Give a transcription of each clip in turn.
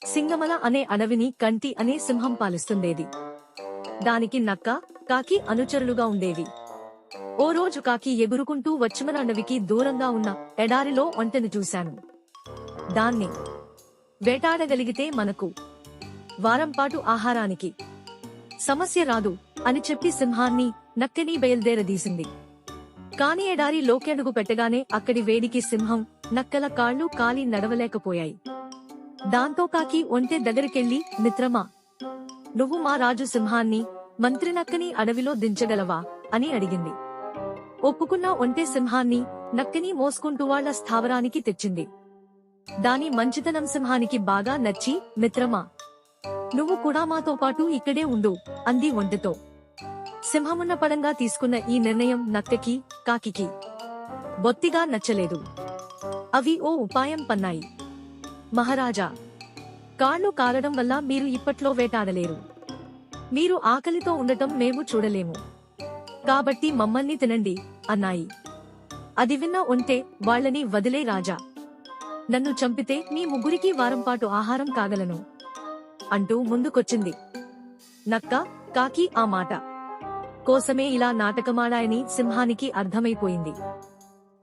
సింగమల అనే అడవిని కంటి అనే సింహం పాలిస్తుండేది. దానికి నక్క, కాకి అనుచరులుగా ఉండేవి. ఓ రోజు కాకి ఎగురుకుంటూ వచ్చిన అడవికి దూరంగా ఉన్న ఎడారిలో ఒంటెను చూశాను. దాన్ని వేటాడగలిగితే మనకు వారంపాటు ఆహారానికి సమస్య రాదు అని చెప్పి సింహాన్ని, నక్కని బయల్దేరదీసింది. కాని ఎడారి లోకెడుగు పెట్టగానే అక్కడి వేడికి సింహం, నక్కల కాళ్ళు కాలి నడవలేకపోయాయి. దాంతో కాకి ఒంటె దగ్గరికెళ్లి, మిత్రమా, నువ్వు మా రాజు సింహాన్ని, మంత్రి నక్కని అడవిలో దించగలవా అని అడిగింది. ఒప్పుకున్న ఒంటె సింహాన్ని, నక్కని మోసుకుంటూ వాళ్ల స్థావరానికి తెచ్చింది. దాని మంచితనం సింహానికి బాగా నచ్చి, మిత్రమా, నువ్వు కూడా మాతో పాటు ఇక్కడే ఉండు అంది ఒంటెతో. సింహమున్న పడంగా తీసుకున్న ఈ నిర్ణయం నక్కకి, కాకికి బొత్తిగా నచ్చలేదు. అవి ఓ ఉపాయం పన్నాయి. మహారాజా, కాళ్ళు కాలడం వల్ల మీరు ఇప్పట్లో వేటాడలేరు. మీరు ఆకలితో ఉండటం మేము చూడలేము. కాబట్టి మమ్మల్ని తినండి అన్నాయి. అది విన్న ఒంటె, వాళ్ళని వదిలే రాజా, నన్ను చంపితే మీ ముగ్గురికి వారంపాటు ఆహారం కాగలను అంటూ ముందుకొచ్చింది. నక్క, కాకి ఆ మాట కోసమే ఇలా నాటకమాడాయని సింహానికి అర్థమైపోయింది.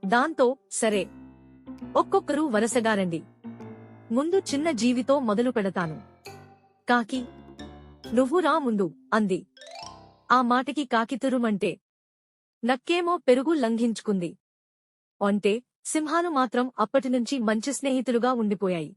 దాంతో, సరే, ఒక్కొక్కరు వరసగారండి. ముందు చిన్న జీవితో మొదలు పెడతాను. కాకి, నువ్వు రా ముందు అంది. ఆ మాటకి కాకి తురుమంటే, నక్కేమో పెరుగు లంఘించుకుంది. ఒంటె, సింహాలు మాత్రం అప్పటినుంచి మంచి స్నేహితులుగా ఉండిపోయాయి.